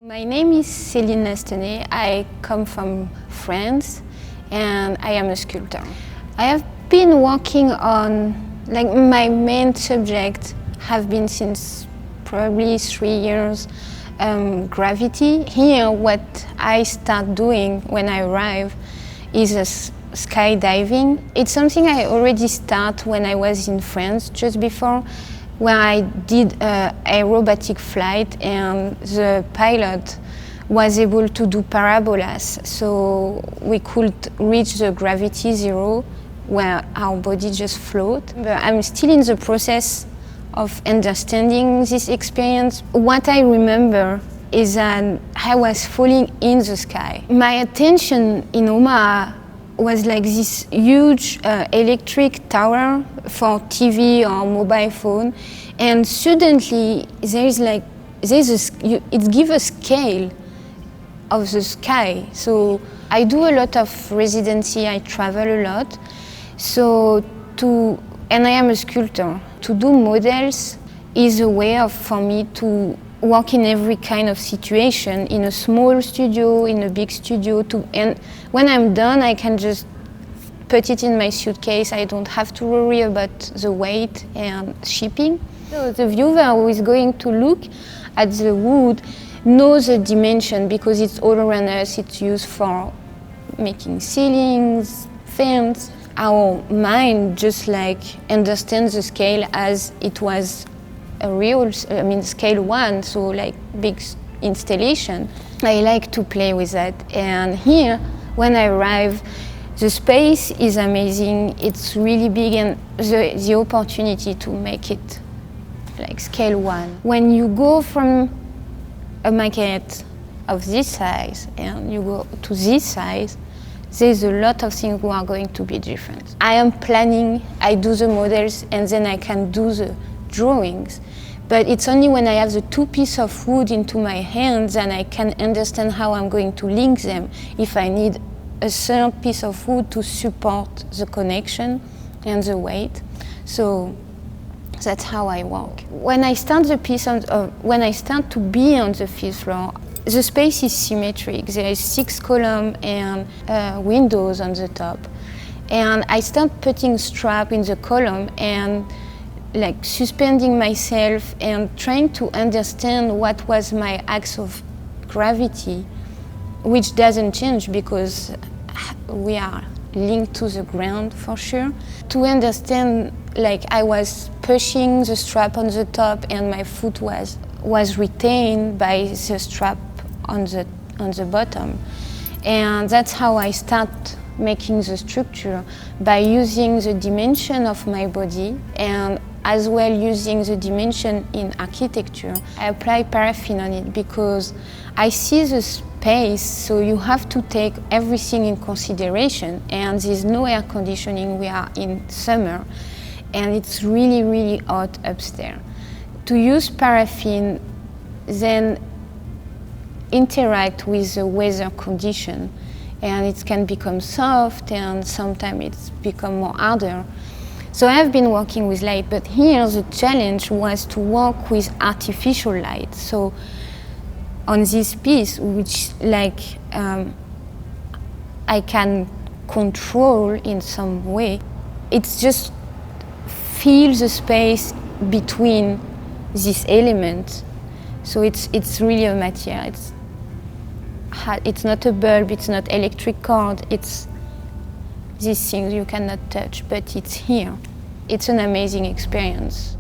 My name is Céline Lastennet. I come from France and I am a sculptor. I have been working on, my main subject have been since probably 3 years, gravity. Here what I start doing when I arrive is skydiving. It's something I already start when I was in France just before, where I did aerobatic flight and the pilot was able to do parabolas, so we could reach the gravity zero where our body just float. But I'm still in the process of understanding this experience. What I remember is that I was falling in the sky. My attention in Omaha was like this huge electric tower for TV or mobile phone, and suddenly it gives a scale of the sky. So I do a lot of residency, I travel a lot, and I am a sculptor. To do models is a way for me to work in every kind of situation, in a small studio, in a big studio, and when I'm done, I can just put it in my suitcase. I don't have to worry about the weight and shipping. So the viewer who is going to look at the wood knows the dimension because it's all around us. It's used for making ceilings, fence. Our mind just understands the scale as it was a real, scale 1, so big installation. I like to play with that. And here, when I arrive, the space is amazing. It's really big, and the opportunity to make it scale 1. When you go from a maquette of this size and you go to this size, there's a lot of things who are going to be different. I am planning, I do the models, and then I can do the drawings. But it's only when I have the 2 pieces of wood into my hands that I can understand how I'm going to link them, if I need a third piece of wood to support the connection and the weight. So that's how I work. When I start when I start to be on the 5th floor, the space is symmetric. There is 6 columns and windows on the top. And I start putting strap in the column and suspending myself and trying to understand what was my axe of gravity, which doesn't change because we are linked to the ground for sure. To understand, I was pushing the strap on the top and my foot was retained by the strap on the bottom. And that's how I start making the structure, by using the dimension of my body and as well using the dimension in architecture. I apply paraffin on it because I see the space, so you have to take everything in consideration, and there's no air conditioning. We are in summer and it's really, really hot upstairs. To use paraffin, then interact with the weather condition, and it can become soft and sometimes it's become more harder. So I've been working with light, but here the challenge was to work with artificial light. So on this piece, which I can control in some way, it's just feel the space between these elements. So it's really a material. It's not a bulb, it's not electric cord, it's these things you cannot touch, but it's here. It's an amazing experience.